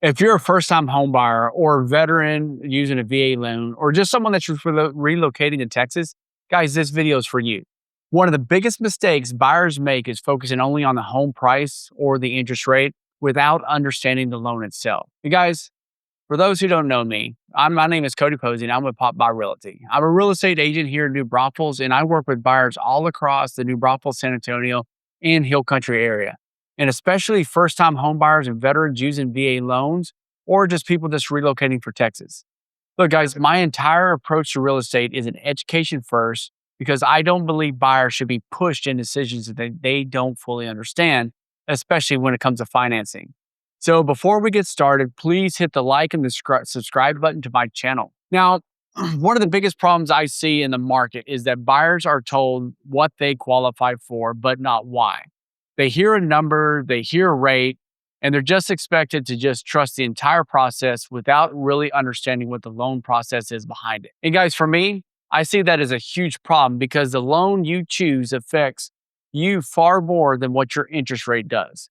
If you're a first-time home buyer or a veteran using a VA loan, or just someone that's relocating to Texas, guys, this video is for you. One of the biggest mistakes buyers make is focusing only on the home price or the interest rate without understanding the loan itself. You guys, for those who don't know me, my name is Cody Posey, and I'm with Pop Buy Realty. I'm a real estate agent here in New Braunfels, and I work with buyers all across the New Braunfels, San Antonio, and Hill Country area, and especially first-time home buyers and veterans using VA loans, or just people just relocating for Texas. Look, guys, my entire approach to real estate is an education first, because I don't believe buyers should be pushed in decisions that they don't fully understand, especially when it comes to financing. So before we get started, please hit the like and the subscribe button to my channel. Now, one of the biggest problems I see in the market is that buyers are told what they qualify for, but not why. They hear a number, they hear a rate, and they're just expected to just trust the entire process without really understanding what the loan process is behind it. And guys, for me, I see that as a huge problem, because the loan you choose affects you far more than what your interest rate does.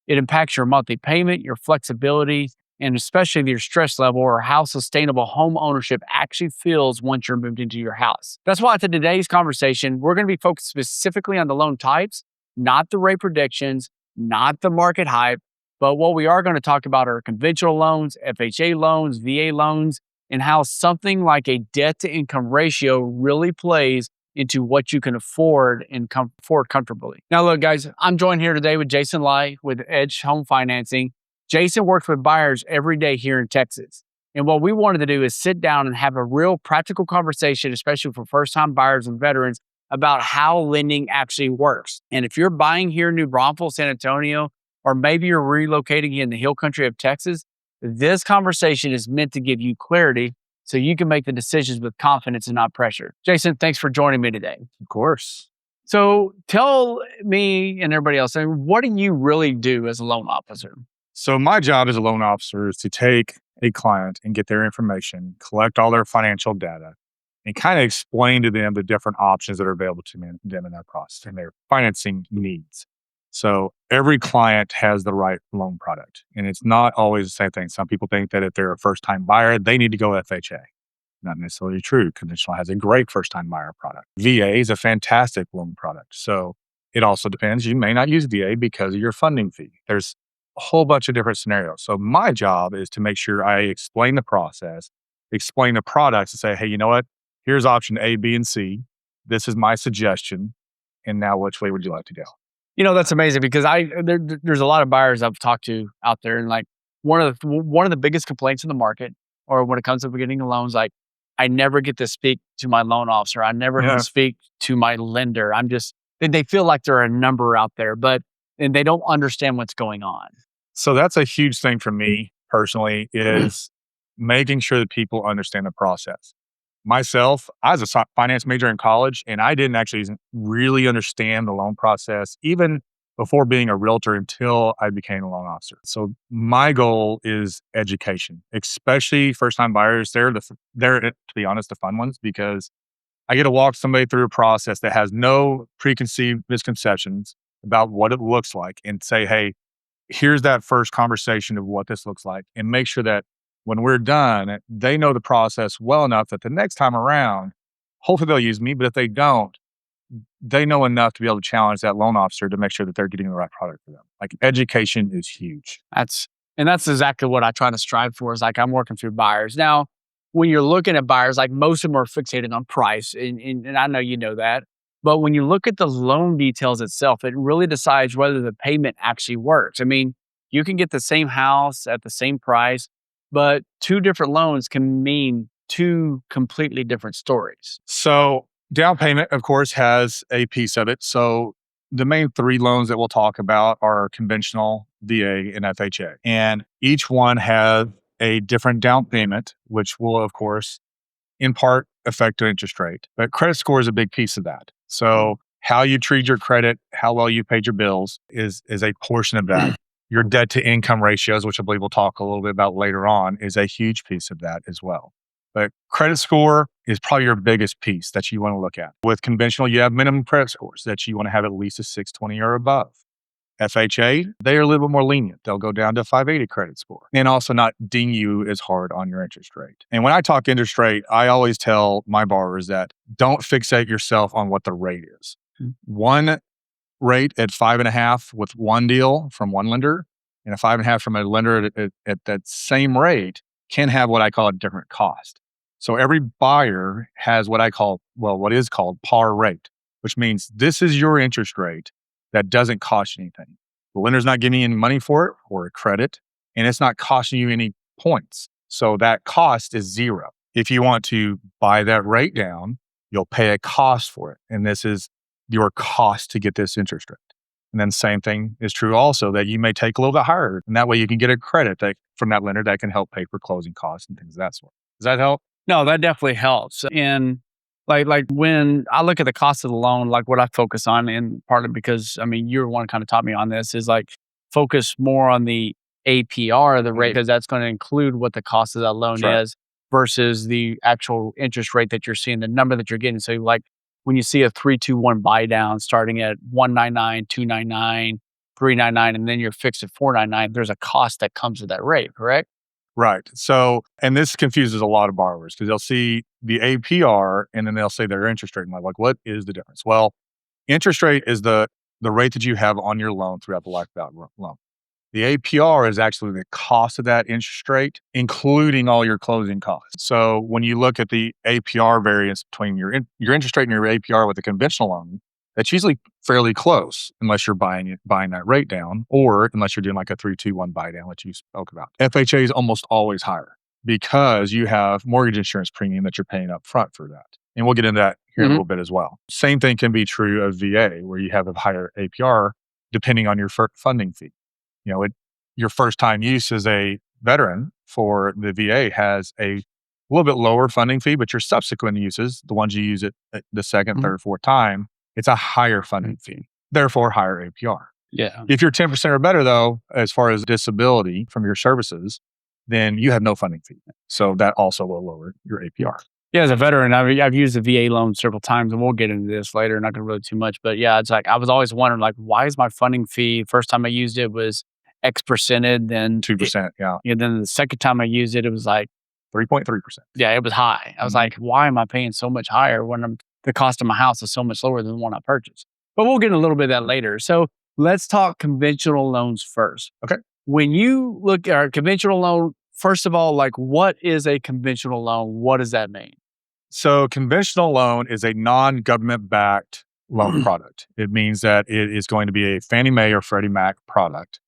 It impacts your monthly payment, your flexibility, and especially your stress level, or how sustainable home ownership actually feels once you're moved into your house. That's why in today's conversation, we're going to be focused specifically on the loan types, not the rate predictions, not the market hype, but what we are going to talk about are conventional loans, FHA loans, VA loans, and how something like a debt to income ratio really plays into what you can afford and afford comfortably. Now, look, guys, I'm joined here today with Jason Lai with Edge Home Financing. Jason works with buyers every day here in Texas. And what we wanted to do is sit down and have a real practical conversation, especially for first-time buyers and veterans, about how lending actually works. And if you're buying here in New Braunfels, San Antonio, or maybe you're relocating in the Hill Country of Texas, this conversation is meant to give you clarity so you can make the decisions with confidence and not pressure. Jason, thanks for joining me today. Of course. So tell me and everybody else, what do you really do as a loan officer? So my job as a loan officer is to take a client and get their information, collect all their financial data, and kind of explain to them the different options that are available to them in their process and their financing needs. So every client has the right loan product, and it's not always the same thing. Some people think that if they're a first-time buyer, they need to go FHA. Not necessarily true. Conventional has a great first-time buyer product. VA is a fantastic loan product. So it also depends. You may not use VA because of your funding fee. There's a whole bunch of different scenarios. So my job is to make sure I explain the process, explain the products, and say, hey, you know what? Here's option A, B, and C. This is my suggestion. And now which way would you like to go? You know, that's amazing, because there's a lot of buyers I've talked to out there, and like one of the biggest complaints in the market, or when it comes to getting loans, like, I never get to speak to my loan officer. I never get to speak to my lender. They feel like they're a number out there, and they don't understand what's going on. So that's a huge thing for me personally, is making sure that people understand the process. Myself, I was a finance major in college, and I didn't actually really understand the loan process, even before being a realtor, until I became a loan officer. So my goal is education, especially first-time buyers. They're, to be honest, the fun ones, because I get to walk somebody through a process that has no preconceived misconceptions about what it looks like, and say, hey, here's that first conversation of what this looks like, and make sure that when we're done, they know the process well enough that the next time around, hopefully they'll use me, but if they don't, they know enough to be able to challenge that loan officer to make sure that they're getting the right product for them. Like, education is huge. That's exactly what I try to strive for, is like, I'm working through buyers. Now, when you're looking at buyers, like, most of them are fixated on price, and I know you know that. But when you look at the loan details itself, it really decides whether the payment actually works. I mean, you can get the same house at the same price, but two different loans can mean two completely different stories. So down payment, of course, has a piece of it. So the main three loans that we'll talk about are conventional, VA, and FHA. And each one has a different down payment, which will, of course, in part affect the interest rate. But credit score is a big piece of that. So how you treat your credit, how well you paid your bills is a portion of that. Your debt to income ratios, which I believe we'll talk a little bit about later on, is a huge piece of that as well. But credit score is probably your biggest piece that you want to look at. With conventional, you have minimum credit scores that you want to have at least a 620 or above. FHA, they are a little bit more lenient. They'll go down to 580 credit score and also not ding you as hard on your interest rate. And when I talk interest rate, I always tell my borrowers that don't fixate yourself on what the rate is. One rate at 5.5 with one deal from one lender and a 5.5 from a lender at that same rate can have what I call a different cost. So every buyer has what is called par rate, which means this is your interest rate that doesn't cost you anything. The lender's not giving you any money for it or a credit, and it's not costing you any points. So that cost is zero. If you want to buy that rate down, you'll pay a cost for it. And this is your cost to get this interest rate. And then same thing is true also that you may take a little bit higher. And that way you can get a credit from that lender that can help pay for closing costs and things of that sort. Does that help? No, that definitely helps. And like when I look at the cost of the loan, like what I focus on, and partly because, I mean, you're one kind of taught me on this, is like focus more on the APR, the rate, because that's going to include what the cost of that loan is versus the actual interest rate that you're seeing, the number that you're getting. So like when you see a 3-2-1 buy down starting at 199, 299, 399, and then you're fixed at 499, there's a cost that comes with that rate, correct? Right. So, and this confuses a lot of borrowers because they'll see the APR and then they'll say their interest rate. And I'm like, what is the difference? Well, interest rate is the rate that you have on your loan throughout the life of that loan. The APR is actually the cost of that interest rate, including all your closing costs. So when you look at the APR variance between your interest rate and your APR with a conventional loan, that's usually fairly close unless you're buying that rate down or unless you're doing like a 3-2-1 buy down that you spoke about. FHA is almost always higher because you have mortgage insurance premium that you're paying up front for that. And we'll get into that here in a little bit as well. Same thing can be true of VA where you have a higher APR depending on your funding fee. You know, your first time use as a veteran for the VA has a little bit lower funding fee, but your subsequent uses, the ones you use it the second, third, fourth time, it's a higher funding fee, therefore higher APR. Yeah. If you're 10% or better though, as far as disability from your services, then you have no funding fee. So that also will lower your APR. Yeah, as a veteran, I've used the VA loan several times, and we'll get into this later, not going to really too much. But yeah, it's like I was always wondering, like, why is my funding fee? First time I used it was X percented, then 2%, yeah. Then the second time I used it, it was like 3.3%. Yeah, it was high. I was like, why am I paying so much higher when the cost of my house is so much lower than the one I purchased? But we'll get into a little bit of that later. So let's talk conventional loans first. Okay. When you look at a conventional loan, first of all, like what is a conventional loan? What does that mean? So conventional loan is a non-government backed loan product. It means that it is going to be a Fannie Mae or Freddie Mac product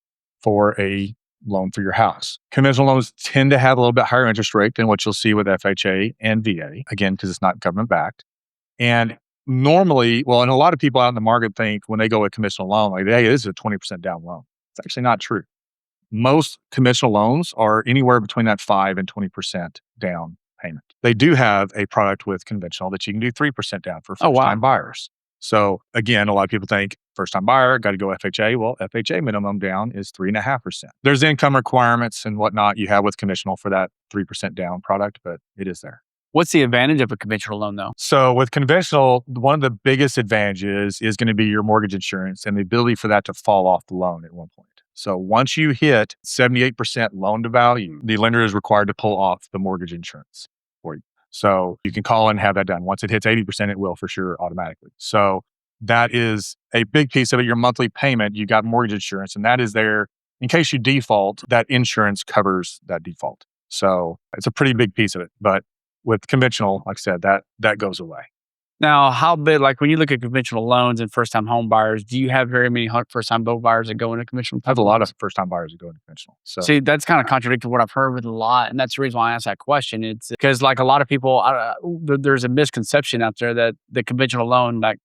for a loan for your house. Conventional loans tend to have a little bit higher interest rate than what you'll see with FHA and VA, again, because it's not government backed. And normally, and a lot of people out in the market think when they go with conventional loan, like, hey, this is a 20% down loan. It's actually not true. Most conventional loans are anywhere between that 5 and 20% down payment. They do have a product with conventional that you can do 3% down for first-time buyers. So again, a lot of people think first-time buyer, got to go FHA. Well, FHA minimum down is 3.5%. There's income requirements and whatnot you have with conventional for that 3% down product, but it is there. What's the advantage of a conventional loan though? So with conventional, one of the biggest advantages is going to be your mortgage insurance and the ability for that to fall off the loan at one point. So once you hit 78% loan to value, the lender is required to pull off the mortgage insurance for you. So you can call and have that done. Once it hits 80%, it will for sure automatically. So that is a big piece of it. Your monthly payment, you got mortgage insurance, and that is there in case you default, that insurance covers that default. So it's a pretty big piece of it. But with conventional, like I said, that goes away. Now, how big, like when you look at conventional loans and first-time home buyers, do you have very many first-time home buyers that go into conventional? I have a lot of first-time buyers that go into conventional. So see, that's kind of contradicting what I've heard with a lot. And that's the reason why I asked that question. It's because like a lot of people, there's a misconception out there that the conventional loan, like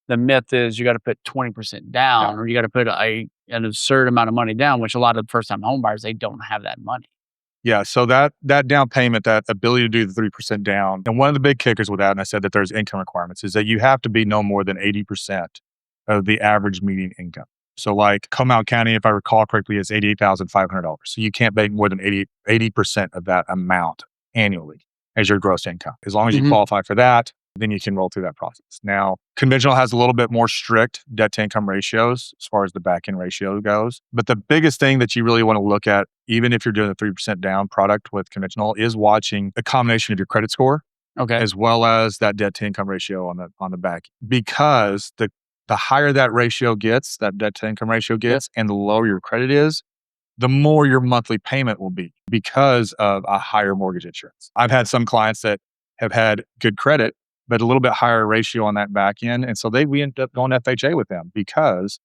the myth is you got to put 20% down or you got to put an absurd amount of money down, which a lot of first-time home buyers, they don't have that money. Yeah, so that down payment, that ability to do the 3% down, and one of the big kickers with that, and I said that there's income requirements, is that you have to be no more than 80% of the average median income. So like Comal County, if I recall correctly, is $88,500. So you can't make more than 80% of that amount annually as your gross income. As long as you qualify for that, then you can roll through that process. Now, conventional has a little bit more strict debt to income ratios as far as the back end ratio goes. But the biggest thing that you really want to look at, even if you're doing a 3% down product with conventional, is watching a combination of your credit score as well as that debt to income ratio on the back. Because the higher that ratio gets, that debt to income ratio gets, and the lower your credit is, the more your monthly payment will be because of a higher mortgage insurance. I've had some clients that have had good credit, but a little bit higher ratio on that back end. And so we ended up going FHA with them because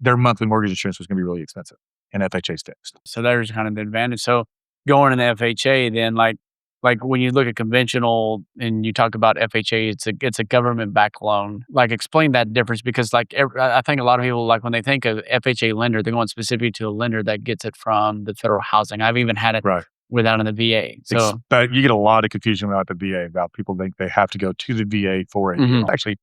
their monthly mortgage insurance was going to be really expensive and FHA's fixed. So there's kind of the advantage. So going in the FHA, then like when you look at conventional and you talk about FHA, it's a government backed loan. Like explain that difference because I think a lot of people like when they think of FHA lender, they're going specifically to a lender that gets it from the federal housing. I've even had it without in the VA. So but you get a lot of confusion about the VA about people think they have to go to the VA for it. Actually,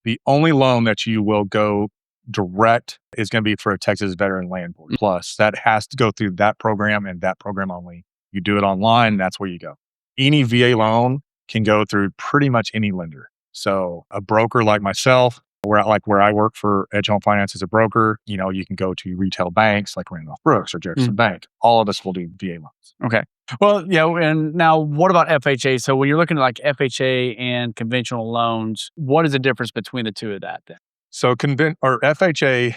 the only loan that you will go direct is going to be for a Texas Veteran Land Board. Plus, that has to go through that program and that program only. You do it online, that's where you go. Any VA loan can go through pretty much any lender. So a broker like myself, where I work for Edge Home Finance as a broker, you can go to retail banks like Randolph Brooks or Jefferson Bank. All of us will do VA loans. Okay. Well, and now what about FHA? So when you're looking at like FHA and conventional loans, what is the difference between the two of that then? So FHA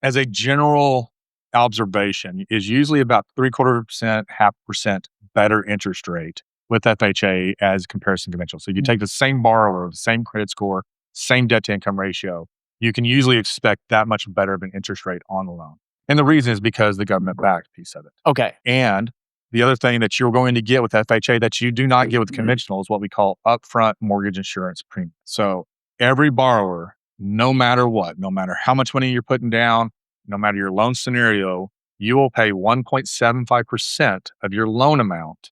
as a general observation is usually about 0.75%, 0.5% better interest rate with FHA as comparison to conventional. So you take the same borrower, the same credit score, same debt to income ratio, you can usually expect that much better of an interest rate on the loan. And the reason is because the government backed piece of it. Okay. And the other thing that you're going to get with FHA that you do not get with conventional is what we call upfront mortgage insurance premium. So every borrower, no matter what, no matter how much money you're putting down, no matter your loan scenario, you will pay 1.75% of your loan amount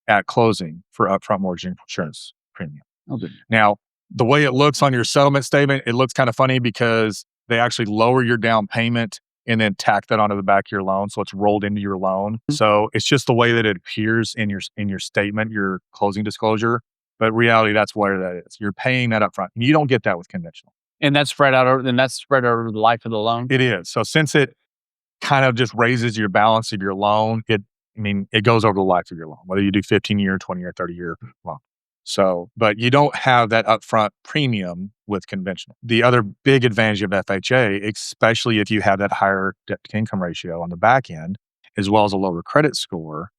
at closing for upfront mortgage insurance premium. Okay. Now, the way it looks on your settlement statement, it looks kind of funny because they actually lower your down payment and then tack that onto the back of your loan. So it's rolled into your loan. So it's just the way that it appears in your statement, your closing disclosure. But reality, that's where that is. You're paying that upfront. And you don't get that with conventional. And that's spread out over the life of the loan? It is. So since it kind of just raises your balance of your loan, it goes over the life of your loan, whether you do 15-year, 20-year, 30-year loan. So, but you don't have that upfront premium with conventional. The other big advantage of FHA, especially if you have that higher debt to income ratio on the back end, as well as a lower credit score,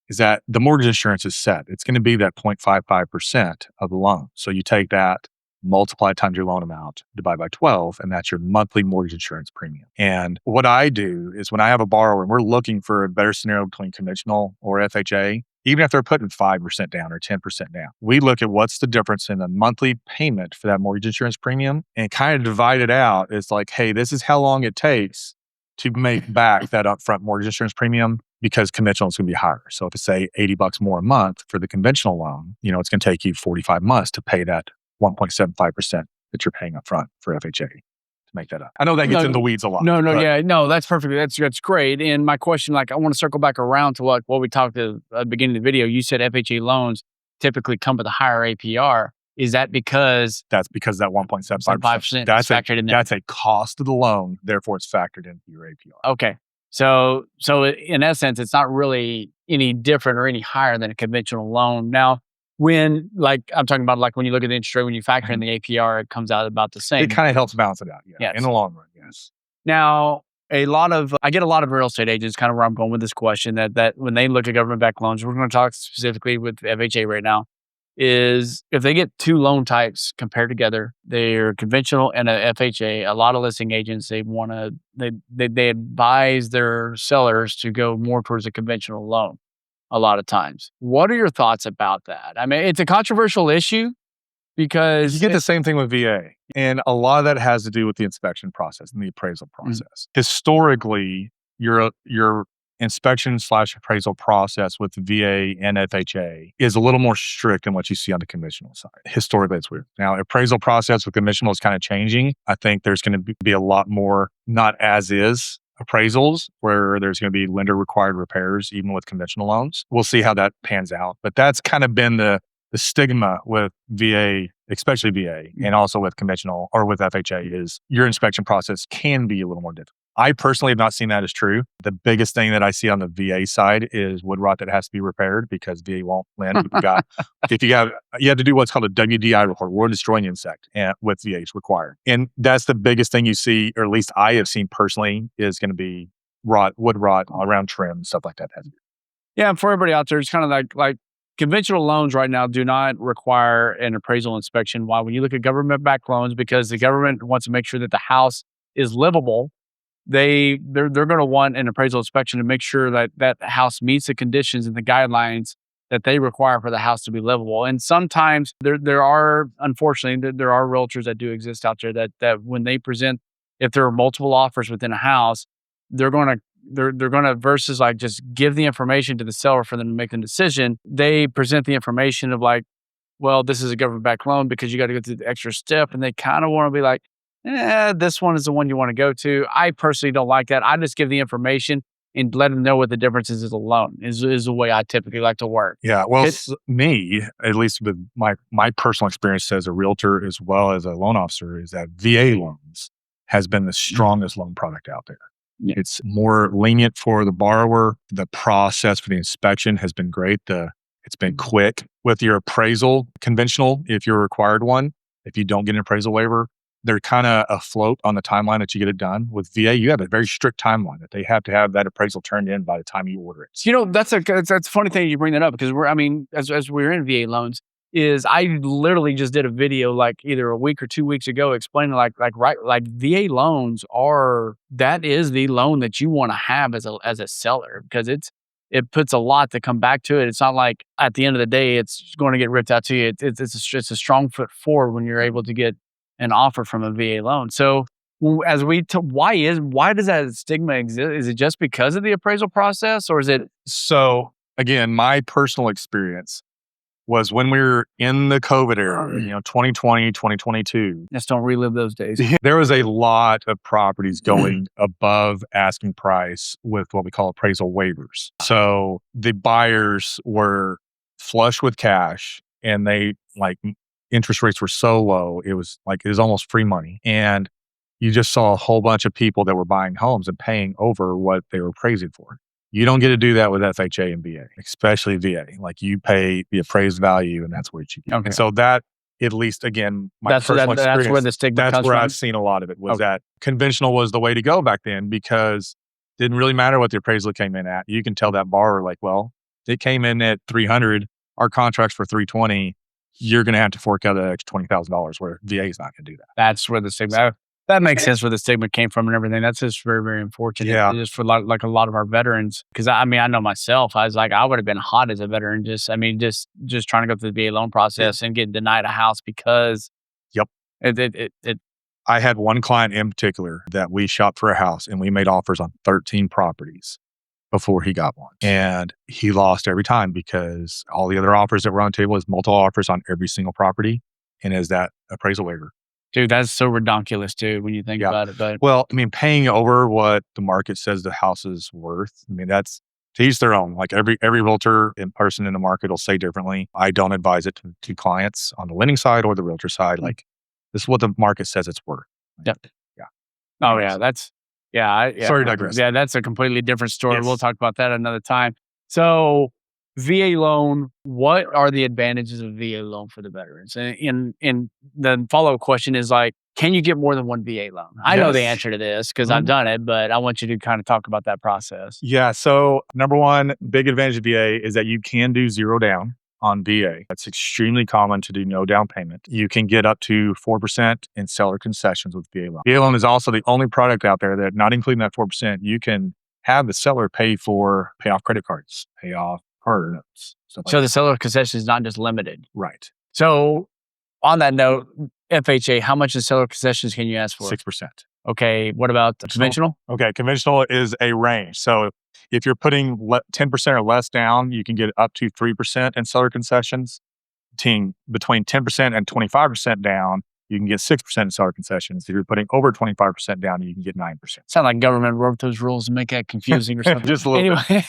is that the mortgage insurance is set. It's going to be that 0.55% of the loan. So you take that, multiply times your loan amount, divide by 12, and that's your monthly mortgage insurance premium. And what I do is when I have a borrower and we're looking for a better scenario between conventional or FHA, even if they're putting 5% down or 10% down, we look at what's the difference in the monthly payment for that mortgage insurance premium and kind of divide it out. It's like, hey, this is how long it takes to make back that upfront mortgage insurance premium because conventional is going to be higher. So if it's say $80 more a month for the conventional loan, it's going to take you 45 months to pay that 1.75% that you're paying up front for FHA to make that up. I know that gets in the weeds a lot. No, that's perfect. That's great. And my question, I want to circle back around to what we talked at the beginning of the video. You said FHA loans typically come with a higher APR. Is that because? That's because that 1.75% that's factored in there. That's a cost of the loan. Therefore, it's factored into your APR. Okay. So in essence, it's not really any different or any higher than a conventional loan. Now, when I'm talking about when you look at the interest rate, when you factor in the APR, it comes out about the same. It kind of helps balance it out. Yeah. In the long run, yes. Now, I get a lot of real estate agents, kind of where I'm going with this question, that when they look at government-backed loans, we're going to talk specifically with FHA right now, is if they get two loan types compared together, they're conventional and a FHA, a lot of listing agents, they advise their sellers to go more towards a conventional loan a lot of times. What are your thoughts about that? I mean, it's a controversial issue because you get the same thing with VA. And a lot of that has to do with the inspection process and the appraisal process. Historically, your inspection/appraisal process with VA and FHA is a little more strict than what you see on the conventional side. Historically, it's weird. Now, appraisal process with conventional is kind of changing. I think there's going to be a lot more not as is appraisals where there's going to be lender required repairs even with conventional loans. We'll see how that pans out. But that's kind of been the the stigma with VA, especially VA, and also with conventional or with FHA is your inspection process can be a little more difficult. I personally have not seen that as true. The biggest thing that I see on the VA side is wood rot that has to be repaired because VA won't lend. You have to do what's called a WDI report, wood destroying insect, and with VA is required. And that's the biggest thing you see, or at least I have seen personally, is going to be wood rot around trim, stuff like that. Yeah, and for everybody out there, it's kind of like conventional loans right now do not require an appraisal inspection. Why? When you look at government-backed loans, because the government wants to make sure that the house is livable, they're going to want an appraisal inspection to make sure that that house meets the conditions and the guidelines that they require for the house to be livable. And sometimes there are, unfortunately, there are realtors that do exist out there that when they present, if there are multiple offers within a house, they're going to versus like just give the information to the seller for them to make a decision. They present the information of like, well, this is a government-backed loan because you got to go through the extra step, and they kind of want to be like, this one is the one you want to go to. I personally don't like that. I just give the information and let them know what the difference is a loan is the way I typically like to work. Yeah. Well, me, at least with my personal experience as a realtor as well as a loan officer, is that VA loans has been the strongest loan product out there. Yeah. It's more lenient for the borrower. The process for the inspection has been great. It's been quick. With your appraisal, conventional, if you're required one, if you don't get an appraisal waiver, they're kind of afloat on the timeline that you get it done. With VA, you have a very strict timeline that they have to have that appraisal turned in by the time you order it. You know, that's a funny thing you bring that up because as we're in VA loans, is I literally just did a video like either a week or 2 weeks ago explaining like VA loans that is the loan that you want to have as a seller because it puts a lot to come back to it. It's not like at the end of the day it's going to get ripped out to you. It's a strong foot forward when you're able to get an offer from a VA loan. So why does that stigma exist? Is it just because of the appraisal process, or is it? So again, my personal experience was when we were in the COVID era, 2020, 2022. Just don't relive those days. There was a lot of properties going above asking price with what we call appraisal waivers. So the buyers were flush with cash and interest rates were so low. It was almost free money. And you just saw a whole bunch of people that were buying homes and paying over what they were appraising for. You don't get to do that with FHA and VA, especially VA. Like you pay the appraised value and that's where you get. Okay. And so that, at least again, personal experience, that's where the stigma comes from. That's where I've seen a lot of it was that conventional was the way to go back then because it didn't really matter what the appraisal came in at. You can tell that borrower like, well, it came in at 300, our contract's for 320. You're going to have to fork out that extra $20,000 where VA is not going to do that. That's where the stigma, that makes sense where the stigma came from and everything. That's just very, very unfortunate. Yeah. Just for a lot of our veterans. Cause I know myself, I was like, I would have been hot as a veteran. Just trying to go through the VA loan process and get denied a house because. Yep. I had one client in particular that we shopped for a house and we made offers on 13 properties before he got one. And he lost every time because all the other offers that were on the table is multiple offers on every single property and is that appraisal waiver. Dude, that's so ridiculous too when you think about it. But well, paying over what the market says the house is worth. That's to each their own. Like every realtor and person in the market will say differently. I don't advise it to clients on the lending side or the realtor side. Like this is what the market says it's worth. Yep. Yeah. Oh yeah, that's. Yeah, Sorry to digress. Yeah, that's a completely different story. Yes. We'll talk about that another time. So, VA loan, what are the advantages of VA loan for the veterans? And the follow-up question is like, can you get more than one VA loan? I know the answer to this because I've done it, but I want you to kind of talk about that process. Yeah, so number one, big advantage of VA is that you can do zero down on VA. That's extremely common to do no down payment. You can get up to 4% in seller concessions with VA loan. VA loan is also the only product out there that, not including that 4%, you can have the seller pay off credit cards, pay off car notes. So the seller concession is not just limited. Right. So on that note, FHA, how much in seller concessions can you ask for? 6%. Okay. What about conventional? Okay. Conventional is a range. So if you're putting 10% or less down, you can get up to 3% in seller concessions. Between 10% and 25% down, you can get 6% in seller concessions. If you're putting over 25% down, you can get 9%. Sound like government wrote those rules to make that confusing or something. Just a little bit.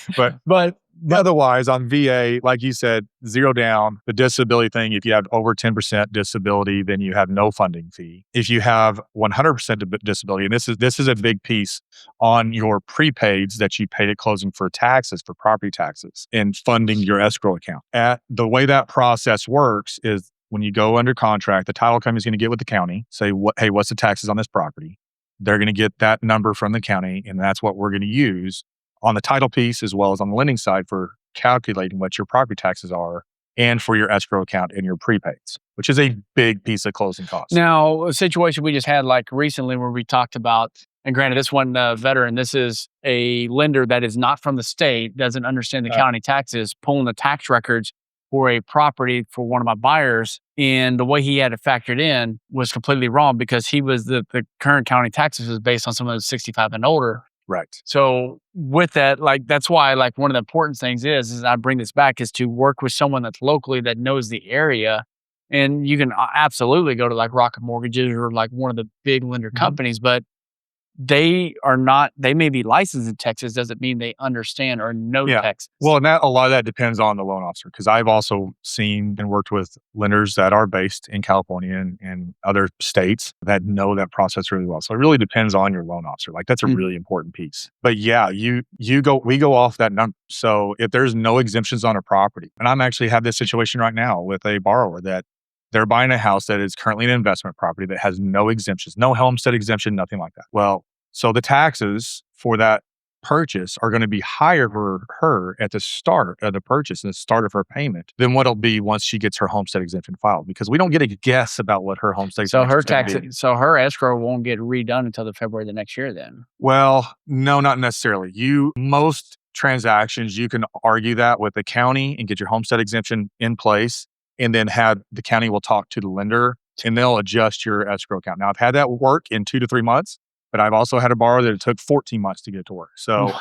But Otherwise, on VA, like you said, zero down. The disability thing, if you have over 10% disability, then you have no funding fee. If you have 100% disability, and this is a big piece on your prepaids that you paid at closing for taxes, for property taxes, and funding your escrow account. The way that process works is when you go under contract, the title company is going to get with the county, say, hey, what's the taxes on this property? They're going to get that number from the county, and that's what we're going to use on the title piece as well as on the lending side for calculating what your property taxes are and for your escrow account and your prepaids, which is a big piece of closing costs. Now, a situation we just had like recently where we talked about, and granted, this one veteran, this is a lender that is not from the state, doesn't understand the county taxes, pulling the tax records for a property for one of my buyers. And the way he had it factored in was completely wrong because he was the current county taxes was based on someone who's 65 and older. Right. So with that, like, that's why, like, one of the important things is I bring this back is to work with someone that's locally that knows the area. And you can absolutely go to like Rocket Mortgages or like one of the big lender companies, but they may be licensed in Texas, doesn't mean they understand or know Texas. Well, and a lot of that depends on the loan officer, because I've also seen and worked with lenders that are based in California and other states that know that process really well. So it really depends on your loan officer. Like, that's a really important piece. But yeah, we go off that number. So if there's no exemptions on a property, and I'm actually have this situation right now with a borrower that they're buying a house that is currently an investment property that has no exemptions, no homestead exemption, nothing like that. Well, so the taxes for that purchase are going to be higher for her at the start of the purchase and the start of her payment than what it'll be once she gets her homestead exemption filed, because we don't get a guess about what her homestead exemption is. So her escrow won't get redone until the February of the next year then? Well, no, not necessarily. Most transactions, you can argue that with the county and get your homestead exemption in place, and then the county will talk to the lender and they'll adjust your escrow account. Now, I've had that work in 2 to 3 months, but I've also had a borrower that it took 14 months to get it to work. So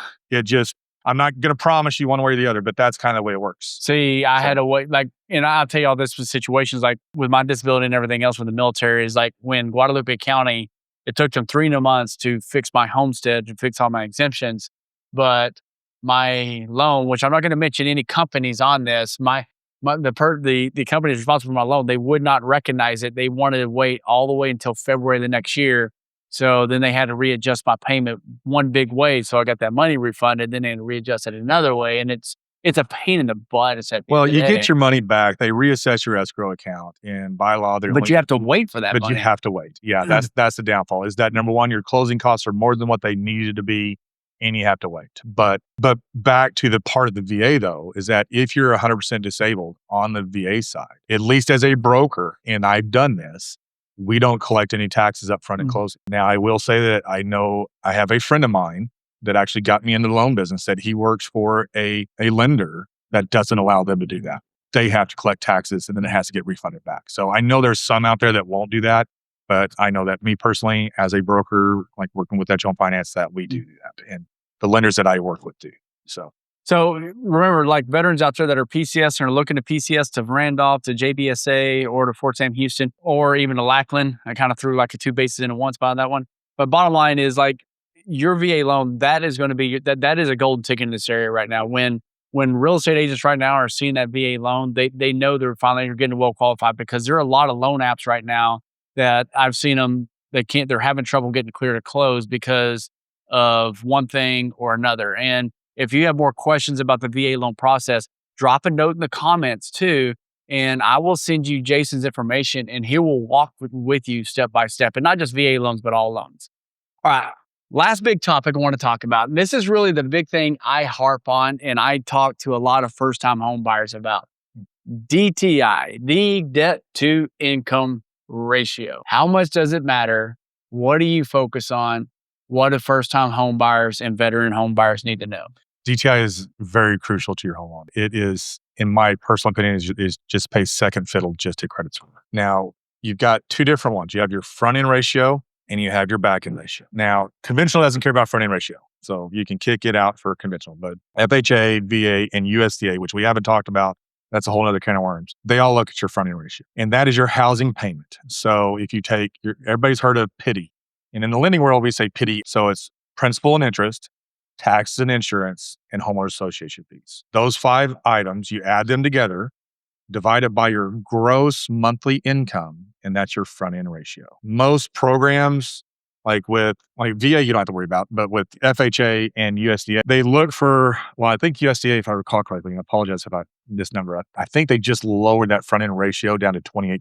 I'm not going to promise you one way or the other, but that's kind of the way it works. See, I had to wait, like, and I'll tell you all this with situations like with my disability and everything else with the military is like when Guadalupe County, it took them 3 months to fix my homestead, to fix all my exemptions. But my loan, which I'm not going to mention any companies on this, the company is responsible for my loan. They would not recognize it. They wanted to wait all the way until February of the next year. So then they had to readjust my payment one big way. So I got that money refunded. Then they had to readjust it another way. And it's a pain in the butt. Well, you get your money back. They reassess your escrow account, and by law, you have to wait for that money. But you have to wait. Yeah, that's the downfall. Is that number one, your closing costs are more than what they needed to be, and you have to wait. But back to the part of the VA though, is that if you're 100% disabled on the VA side, at least as a broker, and I've done this, we don't collect any taxes up front at closing. Now, I will say that I have a friend of mine that actually got me into the loan business, that he works for a lender that doesn't allow them to do that. They have to collect taxes and then it has to get refunded back. So I know there's some out there that won't do that, but I know that me personally, as a broker, like working with Edge Home Finance, that we do that. And the lenders that I work with do. So remember, like veterans out there that are PCS and are looking to PCS to Randolph, to JBSA, or to Fort Sam Houston, or even to Lackland. I kind of threw like 2 bases into one spot on that one. But bottom line is, like, your VA loan, that is going to be that is a golden ticket in this area right now. When real estate agents right now are seeing that VA loan, they know they're finally getting well qualified, because there are a lot of loan apps right now that I've seen them. They're having trouble getting clear to close because of one thing or another. And if you have more questions about the VA loan process, drop a note in the comments too, and I will send you Jason's information, and he will walk with you step by step, and not just VA loans, but all loans. All right, last big topic I want to talk about. And this is really the big thing I harp on, and I talk to a lot of first-time home buyers about. DTI, the debt to income ratio. How much does it matter? What do you focus on? What do first-time home buyers and veteran home buyers need to know? DTI is very crucial to your home loan. It is, in my personal opinion, is just pay second fiddle just to credit score. Now, you've got 2 different ones. You have your front-end ratio and you have your back-end ratio. Now, conventional doesn't care about front-end ratio, so you can kick it out for conventional. But FHA, VA, and USDA, which we haven't talked about, that's a whole other can of worms. They all look at your front-end ratio, and that is your housing payment. So if you take everybody's heard of PITI. And in the lending world, we say PITI. So it's principal and interest taxes and insurance, and homeowner association fees. Those 5 items, you add them together, divide it by your gross monthly income, and that's your front end ratio. Most programs, like VA, you don't have to worry about, but with FHA and USDA, they look for, well, I think USDA, if I recall correctly, and I apologize about this number, I think they just lowered that front end ratio down to 28%.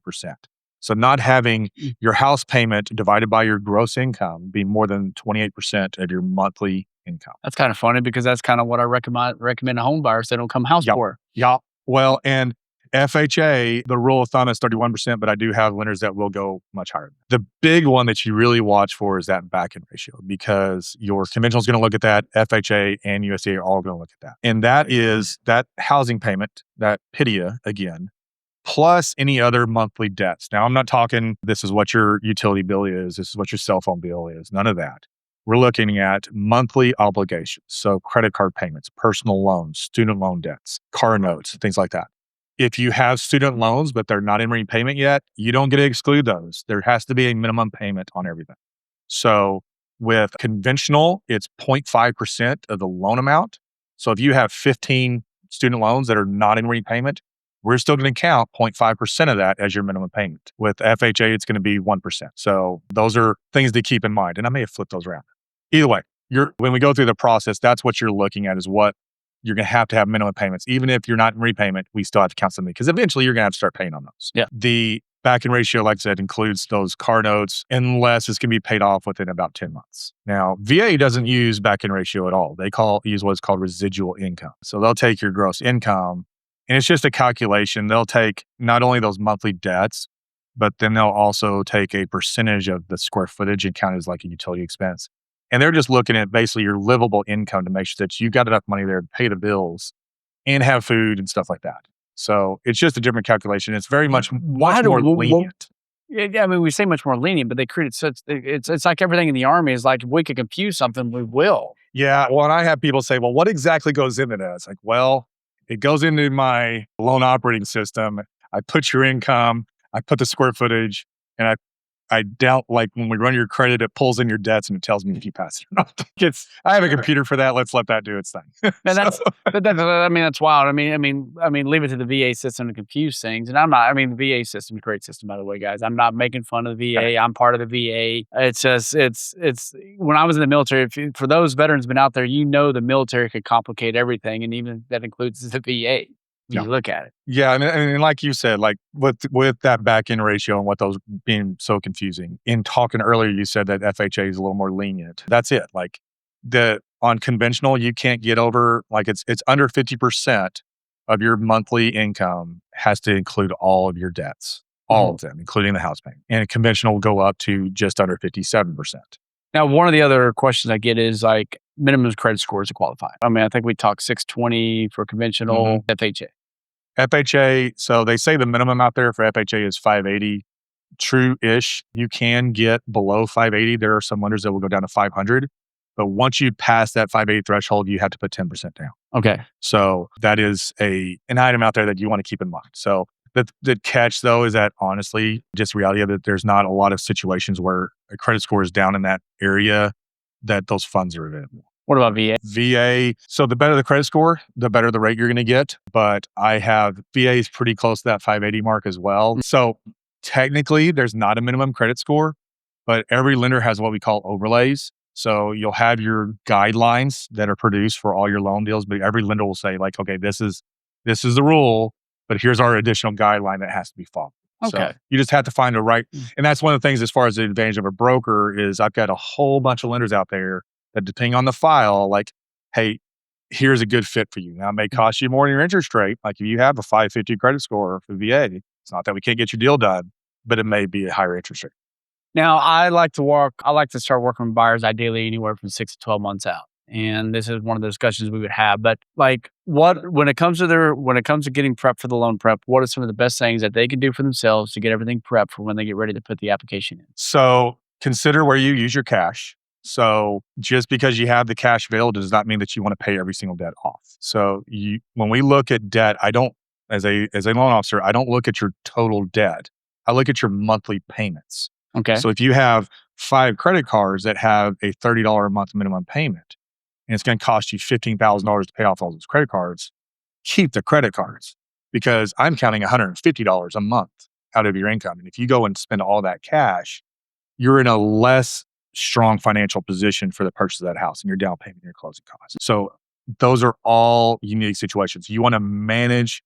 So not having your house payment divided by your gross income be more than 28% of your monthly income. That's kind of funny because that's kind of what I recommend to home buyers. They don't come house poor. Yeah. Well, and FHA, the rule of thumb is 31%, but I do have lenders that will go much higher. The big one that you really watch for is that back end ratio, because your conventional is going to look at that, FHA and USDA are all going to look at that. And that is that housing payment, that PIDIA again, plus any other monthly debts. Now, I'm not talking, this is what your utility bill is, this is what your cell phone bill is, none of that. We're looking at monthly obligations. So credit card payments, personal loans, student loan debts, car notes, things like that. If you have student loans, but they're not in repayment yet, you don't get to exclude those. There has to be a minimum payment on everything. So with conventional, it's 0.5% of the loan amount. So if you have 15 student loans that are not in repayment, we're still going to count 0.5% of that as your minimum payment. With FHA, it's going to be 1%. So those are things to keep in mind. And I may have flipped those around. Either way, when we go through the process, that's what you're looking at, is what you're going to have minimum payments. Even if you're not in repayment, we still have to count something, because eventually you're going to have to start paying on those. Yeah. The back-end ratio, like I said, includes those car notes, unless it's going to be paid off within about 10 months. Now, VA doesn't use back-end ratio at all. They use what's called residual income. So they'll take your gross income, and it's just a calculation. They'll take not only those monthly debts, but then they'll also take a percentage of the square footage and count it as like a utility expense. And they're just looking at basically your livable income to make sure that you got enough money there to pay the bills and have food and stuff like that. So it's just a different calculation. It's very much more lenient. Yeah, I mean, we say much more lenient, but they create it such, it's like everything in the Army is like, if we could confuse something, we will. Yeah. Well, and I have people say, well, what exactly goes into that? It's like, well, it goes into my loan operating system. I put your income, I put the square footage, and I doubt, like when we run your credit, it pulls in your debts and it tells me if you pass it or not. I have a computer for that. Let's let that do its thing. And that's wild. I mean, leave it to the VA system to confuse things. And the VA system is a great system, by the way, guys. I'm not making fun of the VA. I'm part of the VA. It's just, it's when I was in the military, for those veterans been out there, the military could complicate everything. And even that includes the VA. You look at it. Yeah. And like you said, like with that back end ratio and what those being so confusing, in talking earlier, you said that FHA is a little more lenient. That's it. Like on conventional, you can't get over, like it's under 50% of your monthly income has to include all of your debts, all of them, including the house payment. And conventional will go up to just under 57%. Now, one of the other questions I get is like minimum credit scores to qualify. I mean, I think we talked 620 for conventional, FHA. FHA, so they say the minimum out there for FHA is 580. True-ish. You can get below 580. There are some lenders that will go down to 500. But once you pass that 580 threshold, you have to put 10% down. Okay. So that is an item out there that you want to keep in mind. So the catch, though, is that honestly, just reality of it, there's not a lot of situations where a credit score is down in that area that those funds are available. What about VA? VA, so the better the credit score, the better the rate you're going to get. But VA is pretty close to that 580 mark as well. So technically, there's not a minimum credit score, but every lender has what we call overlays. So you'll have your guidelines that are produced for all your loan deals, but every lender will say like, okay, this is the rule, but here's our additional guideline that has to be followed. Okay. So you just have to find the right, and that's one of the things as far as the advantage of a broker is I've got a whole bunch of lenders out there that depending on the file, like, hey, here's a good fit for you. Now it may cost you more than your interest rate. Like if you have a 550 credit score for VA, it's not that we can't get your deal done, but it may be a higher interest rate. Now I like to start working with buyers ideally anywhere from 6 to 12 months out. And this is one of the discussions we would have. But like when it comes to getting prep for the loan prep, what are some of the best things that they can do for themselves to get everything prepped for when they get ready to put the application in? So consider where you use your cash. So just because you have the cash available does not mean that you want to pay every single debt off. So when we look at debt, I don't, as a loan officer, I don't look at your total debt. I look at your monthly payments. Okay. So if you have 5 credit cards that have a $30 a month minimum payment, and it's going to cost you $15,000 to pay off all those credit cards, keep the credit cards, because I'm counting $150 a month out of your income. And if you go and spend all that cash, you're in a less strong financial position for the purchase of that house and your down payment and your closing costs. So those are all unique situations. You want to manage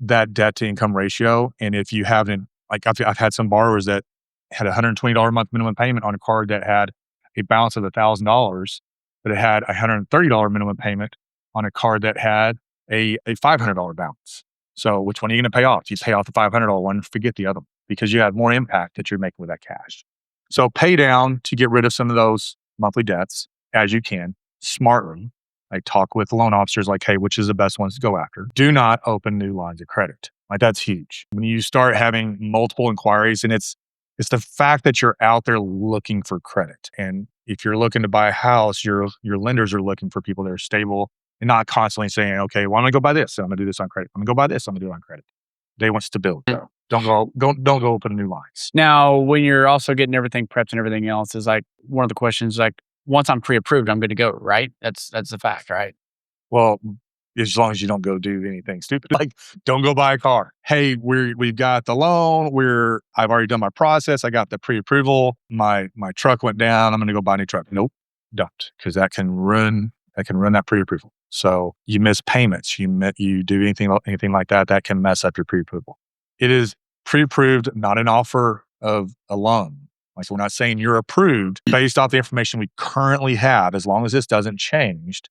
that debt to income ratio. And if you haven't, like I've had some borrowers that had a $120 a month minimum payment on a card that had a balance of $1,000, but it had a $130 minimum payment on a card that had a $500 balance. So which one are you going to pay off? Do you pay off the $500 one, forget the other one, because you have more impact that you're making with that cash. So pay down to get rid of some of those monthly debts as you can, smartly. Like talk with loan officers like, hey, which is the best ones to go after? Do not open new lines of credit. Like that's huge. When you start having multiple inquiries, and it's the fact that you're out there looking for credit. And if you're looking to buy a house, your lenders are looking for people that are stable and not constantly saying, okay, well, I'm gonna go buy this. So I'm gonna do this on credit. I'm gonna go buy this. I'm gonna do it on credit. They want stability. Don't go open new lines. Now, when you're also getting everything prepped and everything else, is like one of the questions, like once I'm pre-approved, I'm good to go, right? That's the fact, right? Well, as long as you don't go do anything stupid, like don't go buy a car. Hey, we've got the loan. I've already done my process. I got the pre-approval. My truck went down. I'm going to go buy a new truck. Nope, don't, because that can ruin that pre-approval. So you miss payments. You do anything like that, that can mess up your pre-approval. It is pre-approved, not an offer of a loan. Like we're not saying you're approved based off the information we currently have. As long as this doesn't change,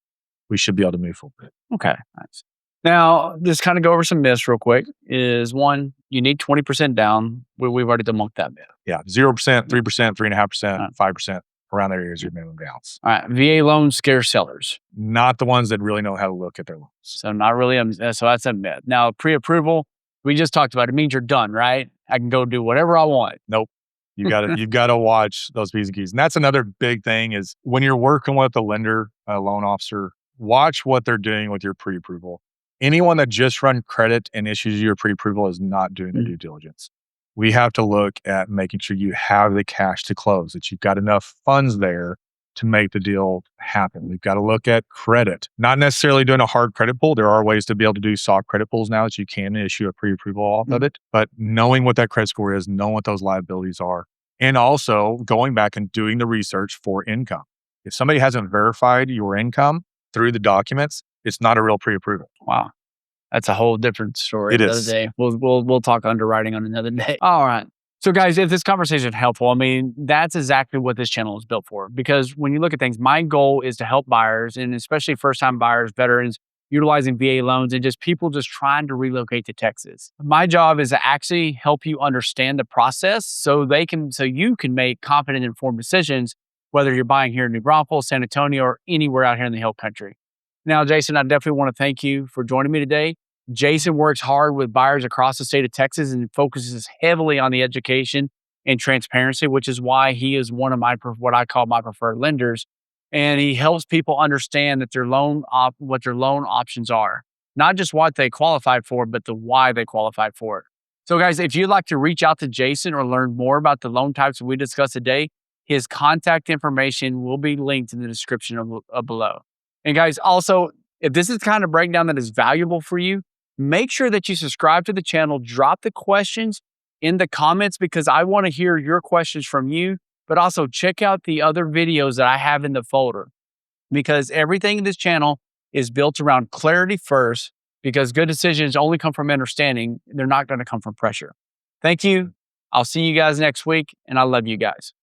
we should be able to move forward. Okay, nice. Now, just kind of go over some myths real quick. Is one, you need 20% down. We've already debunked that myth. Yeah, 0%, 3%, 3.5%, 5%. Around there is your minimum balance. All right, VA loans scare sellers. Not the ones that really know how to look at their loans. So not really. So that's a myth. Now, pre-approval, we just talked about. It means you're done, right? I can go do whatever I want. Nope. You've got to watch those P's and Q's. And that's another big thing is when you're working with a lender, a loan officer, watch what they're doing with your pre-approval. Anyone that just run credit and issues you a pre-approval is not doing their due diligence. We have to look at making sure you have the cash to close, that you've got enough funds there to make the deal happen. We've got to look at credit, not necessarily doing a hard credit pull. There are ways to be able to do soft credit pulls now that you can issue a pre-approval off of it, but knowing what that credit score is, knowing what those liabilities are, and also going back and doing the research for income. If somebody hasn't verified your income through the documents, it's not a real pre-approval. Wow. That's a whole different story. It Another is. day. We'll talk underwriting on another day. All right. So guys, if this conversation is helpful, I mean, that's exactly what this channel is built for. Because when you look at things, my goal is to help buyers, and especially first-time buyers, veterans, utilizing VA loans, and just people just trying to relocate to Texas. My job is to actually help you understand the process so you can make confident, informed decisions, whether you're buying here in New Braunfels, San Antonio, or anywhere out here in the Hill Country. Now, Jason, I definitely want to thank you for joining me today. Jason works hard with buyers across the state of Texas and focuses heavily on the education and transparency, which is why he is one of what I call my preferred lenders. And he helps people understand that what their loan options are, not just what they qualified for, but the why they qualified for it. So guys, if you'd like to reach out to Jason or learn more about the loan types we discussed today, his contact information will be linked in the description of below. And guys, also, if this is the kind of breakdown that is valuable for you, make sure that you subscribe to the channel, drop the questions in the comments because I want to hear your questions from you, but also check out the other videos that I have in the folder because everything in this channel is built around clarity first because good decisions only come from understanding. They're not going to come from pressure. Thank you. I'll see you guys next week, and I love you guys.